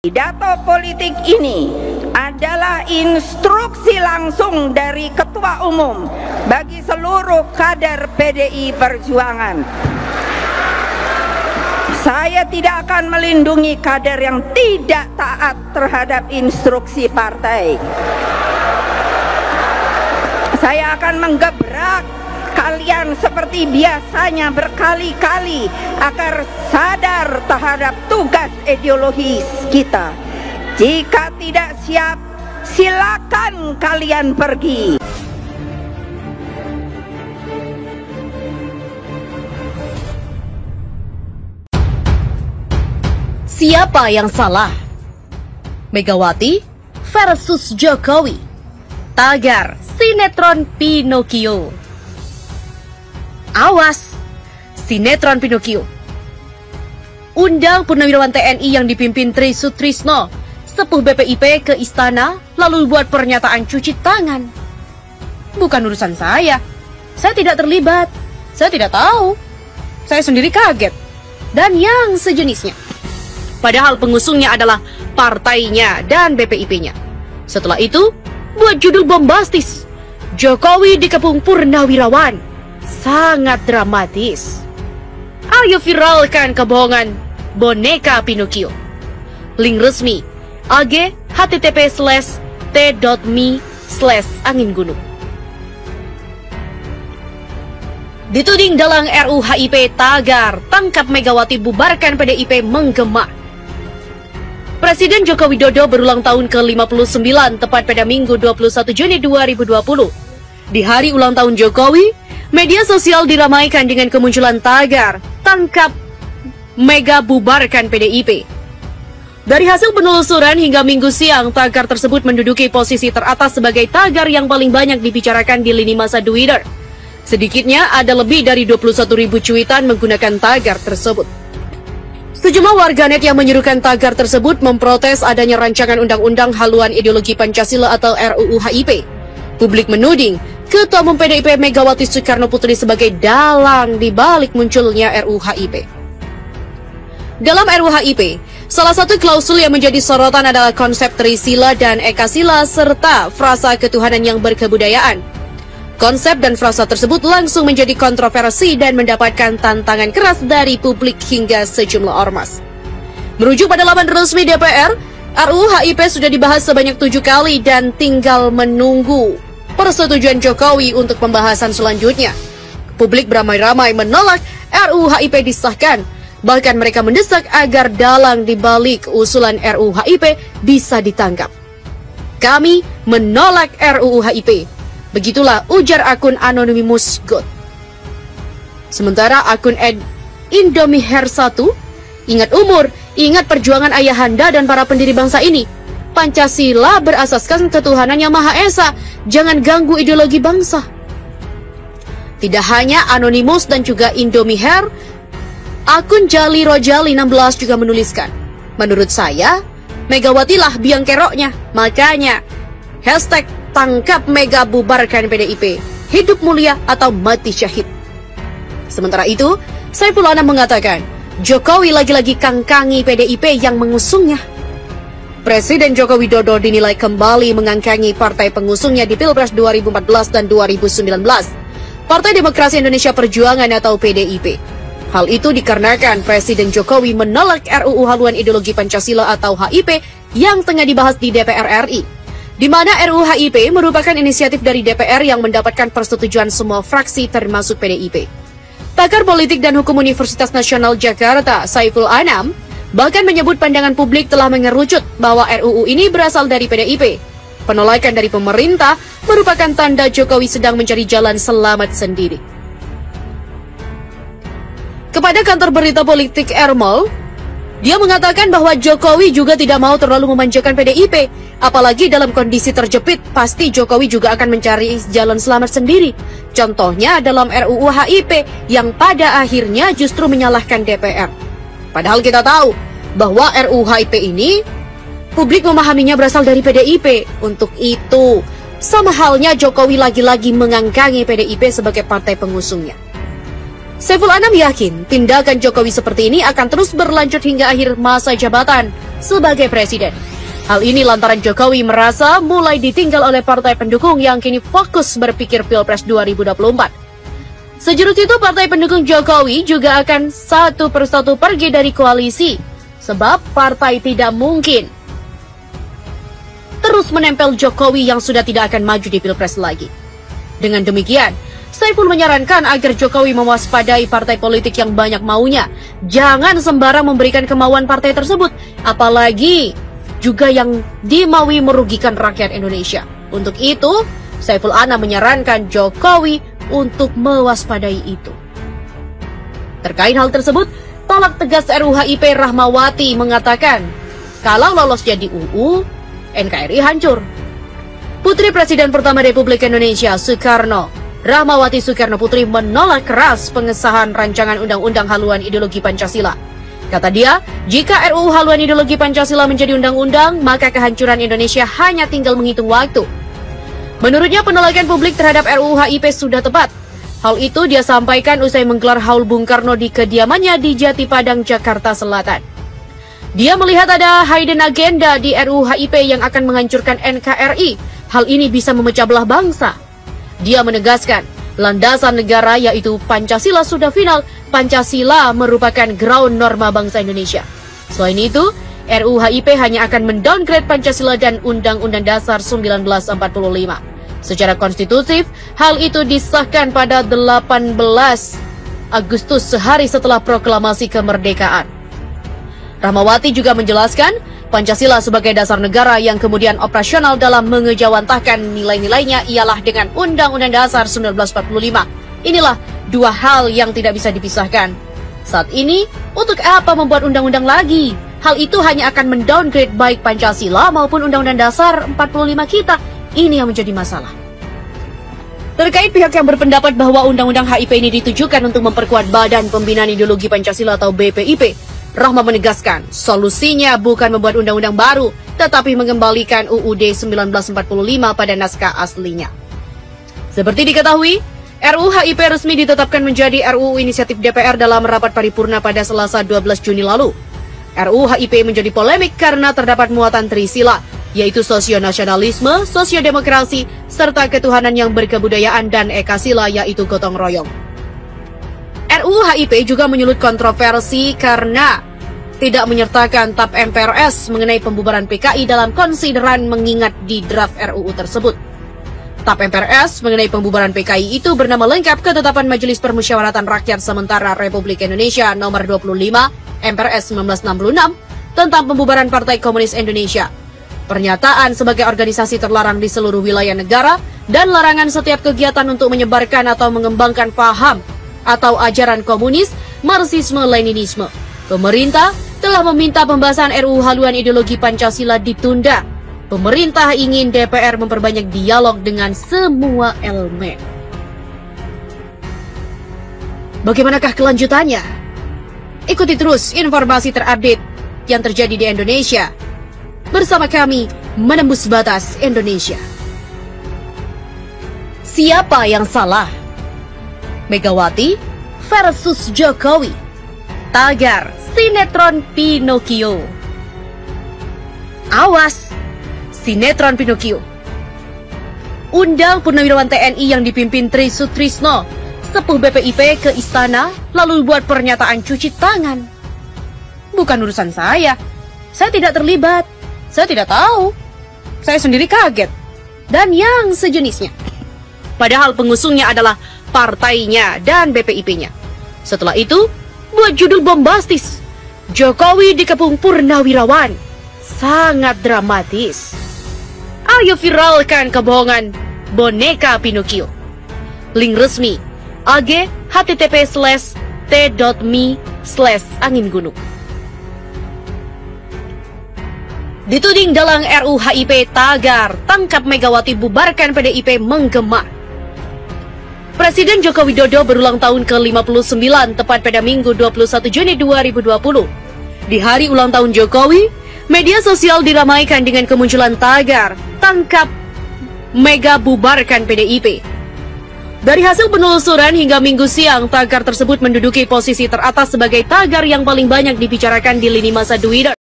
Pidato politik ini adalah instruksi langsung dari Ketua Umum bagi seluruh kader PDI Perjuangan. Saya tidak akan melindungi kader yang tidak taat terhadap instruksi partai. Saya akan menggebrak kalian seperti biasanya berkali-kali agar sadar terhadap tugas ideologis kita. Jika tidak siap, silakan kalian pergi. Siapa yang salah? Megawati versus Jokowi. Tagar sinetron Pinocchio. Awas, sinetron Pinocchio. Undang Purnawirawan TNI yang dipimpin Tri Sutrisno, sepuh BPIP, ke istana lalu buat pernyataan cuci tangan. Bukan urusan saya tidak terlibat, saya tidak tahu, saya sendiri kaget, dan yang sejenisnya. Padahal pengusungnya adalah partainya dan BPIP-nya. Setelah itu, buat judul bombastis, Jokowi dikepung Purnawirawan. Sangat dramatis. Ayo viralkan kebohongan boneka Pinocchio. Link resmi ag/http:/t.me/angin gunung. Dituding dalang RUU-HIP tagar tangkap Megawati bubarkan PDIP menggema. Presiden Joko Widodo berulang tahun ke-59 tepat pada Minggu 21 Juni 2020. Di hari ulang tahun Jokowi, media sosial diramaikan dengan kemunculan tagar tangkap Mega bubarkan PDIP. Dari hasil penelusuran hingga Minggu siang, tagar tersebut menduduki posisi teratas sebagai tagar yang paling banyak dibicarakan di lini masa Twitter. Sedikitnya ada lebih dari 21.000 cuitan menggunakan tagar tersebut. Sejumlah warganet yang menyerukan tagar tersebut memprotes adanya rancangan undang-undang haluan ideologi Pancasila atau RUU-HIP. Publik menuding Ketua Umum PDIP Megawati Soekarnoputri sebagai dalang di balik munculnya RUU-HIP. Dalam RUU-HIP, salah satu klausul yang menjadi sorotan adalah konsep Trisila dan Ekasila serta frasa ketuhanan yang berkebudayaan. Konsep dan frasa tersebut langsung menjadi kontroversi dan mendapatkan tantangan keras dari publik hingga sejumlah ormas. Merujuk pada laman resmi DPR, RUU-HIP sudah dibahas sebanyak 7 kali dan tinggal menunggu persetujuan Jokowi untuk pembahasan selanjutnya. Publik beramai-ramai menolak RUU-HIP disahkan. Bahkan mereka mendesak agar dalang di balik usulan RUU-HIP bisa ditangkap. Kami menolak RUU-HIP. Begitulah ujar akun Anonymous God. Sementara akun @Indomiher1, ingat umur, ingat perjuangan ayahanda dan para pendiri bangsa ini. Pancasila berasaskan ketuhanan yang Maha Esa. Jangan ganggu ideologi bangsa. Tidak hanya Anonymous dan juga Indomiher, akun Jali Rojali 16 juga menuliskan, menurut saya, Megawati lah biang keroknya. Makanya, hashtag tangkap Mega bubarkan PDIP. Hidup mulia atau mati syahid. Sementara itu, Saiful Anam mengatakan, Jokowi lagi-lagi kangkangi PDIP yang mengusungnya. Presiden Joko Widodo dinilai kembali mengangkangi partai pengusungnya di Pilpres 2014 dan 2019, Partai Demokrasi Indonesia Perjuangan atau PDIP. Hal itu dikarenakan Presiden Jokowi menolak RUU haluan ideologi Pancasila atau HIP yang tengah dibahas di DPR RI, di mana RUU HIP merupakan inisiatif dari DPR yang mendapatkan persetujuan semua fraksi termasuk PDIP. Pakar Politik dan Hukum Universitas Nasional Jakarta, Saiful Anam, bahkan menyebut pandangan publik telah mengerucut bahwa RUU ini berasal dari PDIP. Penolakan dari pemerintah merupakan tanda Jokowi sedang mencari jalan selamat sendiri. Kepada kantor berita politik Ermol, dia mengatakan bahwa Jokowi juga tidak mau terlalu memanjakan PDIP. Apalagi dalam kondisi terjepit, pasti Jokowi juga akan mencari jalan selamat sendiri. Contohnya dalam RUU HIP yang pada akhirnya justru menyalahkan DPR. Padahal kita tahu bahwa RUU HIP ini publik memahaminya berasal dari PDIP. Untuk itu, sama halnya Jokowi lagi-lagi mengangkangi PDIP sebagai partai pengusungnya. Saiful Anam yakin tindakan Jokowi seperti ini akan terus berlanjut hingga akhir masa jabatan. sebagai presiden. Hal ini lantaran Jokowi merasa mulai ditinggal oleh partai pendukung yang kini fokus berpikir Pilpres 2024. Sejurus itu, partai pendukung Jokowi juga akan satu persatu pergi dari koalisi, sebab partai tidak mungkin terus menempel Jokowi yang sudah tidak akan maju di Pilpres lagi. Dengan demikian, Saiful menyarankan agar Jokowi mewaspadai partai politik yang banyak maunya. Jangan sembarang memberikan kemauan partai tersebut, apalagi juga yang dimaui merugikan rakyat Indonesia. Untuk itu, Saiful Anam menyarankan Jokowi untuk mewaspadai itu. Terkait hal tersebut, tolak tegas RUHIP Rahmawati mengatakan, kalau lolos jadi UU, NKRI hancur. Putri Presiden pertama Republik Indonesia, Soekarno, Rahmawati Soekarno Putri, menolak keras pengesahan rancangan undang-undang haluan ideologi Pancasila. Kata dia, jika RUU haluan ideologi Pancasila menjadi undang-undang, maka kehancuran Indonesia hanya tinggal menghitung waktu. Menurutnya, penolakan publik terhadap RUU HIP sudah tepat. Hal itu dia sampaikan usai menggelar haul Bung Karno di kediamannya di Jati Padang, Jakarta Selatan. Dia melihat ada hidden agenda di RUU HIP yang akan menghancurkan NKRI. Hal ini bisa memecah belah bangsa. Dia menegaskan, landasan negara yaitu Pancasila sudah final. Pancasila merupakan ground norma bangsa Indonesia. Selain itu, RUU HIP hanya akan mendowngrade Pancasila dan Undang-Undang Dasar 1945. Secara konstitutif, hal itu disahkan pada 18 Agustus, sehari setelah proklamasi kemerdekaan. Rahmawati juga menjelaskan, Pancasila sebagai dasar negara yang kemudian operasional dalam mengejawantahkan nilai-nilainya ialah dengan Undang-Undang Dasar 1945. Inilah dua hal yang tidak bisa dipisahkan. Saat ini, untuk apa membuat undang-undang lagi? Hal itu hanya akan mendowngrade baik Pancasila maupun Undang-Undang Dasar 45 kita. Ini yang menjadi masalah. Terkait pihak yang berpendapat bahwa Undang-Undang HIP ini ditujukan untuk memperkuat Badan Pembinaan Ideologi Pancasila atau BPIP, Rahma menegaskan, solusinya bukan membuat undang-undang baru, tetapi mengembalikan UUD 1945 pada naskah aslinya. Seperti diketahui, RUU HIP resmi ditetapkan menjadi RUU inisiatif DPR dalam rapat paripurna pada Selasa 12 Juni lalu. RUU HIP menjadi polemik karena terdapat muatan trisila, yaitu sosionasionalisme, sosiodemokrasi, serta ketuhanan yang berkebudayaan, dan ekasila, yaitu gotong royong. RUU HIP juga menyulut kontroversi karena tidak menyertakan TAP MPRS mengenai pembubaran PKI dalam konsideran mengingat di draft RUU tersebut. TAP MPRS mengenai pembubaran PKI itu bernama lengkap Ketetapan Majelis Permusyawaratan Rakyat Sementara Republik Indonesia Nomor 25 MPRS 1966 tentang pembubaran Partai Komunis Indonesia. Pernyataan sebagai organisasi terlarang di seluruh wilayah negara dan larangan setiap kegiatan untuk menyebarkan atau mengembangkan paham atau ajaran komunis, Marxisme, Leninisme. Pemerintah telah meminta pembahasan RUU haluan ideologi Pancasila ditunda. Pemerintah ingin DPR memperbanyak dialog dengan semua elemen. Bagaimanakah kelanjutannya? Ikuti terus informasi terupdate yang terjadi di Indonesia. Bersama kami, Menembus Batas Indonesia. Siapa yang salah? Megawati versus Jokowi. Tagar sinetron Pinocchio. Awas, sinetron Pinocchio. Undang Purnawirawan TNI yang dipimpin Tri Sutrisno, sepuh BPIP, ke istana lalu buat pernyataan cuci tangan. Bukan urusan saya tidak terlibat, saya tidak tahu, saya sendiri kaget, dan yang sejenisnya. Padahal pengusungnya adalah partainya dan BPIP-nya. Setelah itu, buat judul bombastis, Jokowi dikepung Purnawirawan. Sangat dramatis. Ayo viralkan kebohongan boneka Pinocchio. Link resmi ag http:/t.me/angin gunung. Dituding dalang RUU HIP, tagar tangkap Megawati bubarkan PDIP menggema. Presiden Joko Widodo berulang tahun ke-59 tepat pada Minggu 21 Juni 2020. Di hari ulang tahun Jokowi, media sosial diramaikan dengan kemunculan tagar tangkap Mega bubarkan PDIP. Dari hasil penelusuran hingga Minggu siang, tagar tersebut menduduki posisi teratas sebagai tagar yang paling banyak dibicarakan di lini masa Twitter.